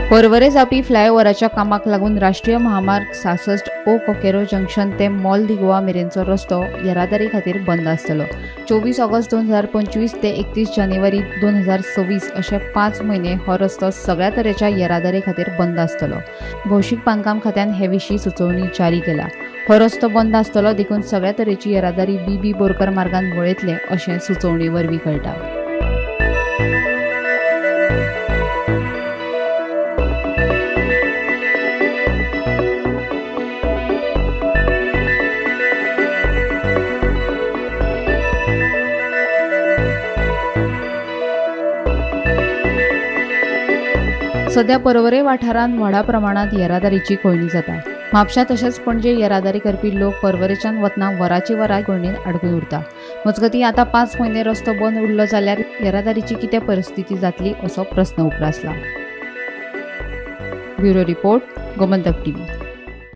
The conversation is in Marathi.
परवरे जावपी फ्लायओव्हराच्या कामाक लागून राष्ट्रीय महामार्ग 66 ओ कोकेरो जंक्शन ते मॉल दी गोवा मेरेनचो रस्तो येरादारी खातीर बंद आसतलो। 24 ऑगस्ट 2025 ते 31 जानेवारी 2026 अशे 5 म्हयने हो रस्तो सगळ्या तरेच्या येरादारी खातीर बंद आसतलो। भौशीक बांदकाम खात्यान हे विशीं सुचोवणी जारी केला। हो रस्तो बंद आसतलो देखून सगळ्या तरेची येरादारी बी बोरकार मार्गान वळयतले अशें सुचोवणे वरवीं कळटा। सध्या परवरे वाठारांत व्हडा प्रमाणात येरादारीची खळणी जाता। म्हापशां तशेंच पणजे येरादारी करपी लोक परवरेच्यान वतना वरांची वरां खळणीत आडकून उरता। मजगतीं आतां 5 म्हयने रस्तो बंद उरलो जाल्यार येरादारीची कितें परिस्थिती जातली असो प्रस्न उप्रासला। Bureau report, Gomantak TV.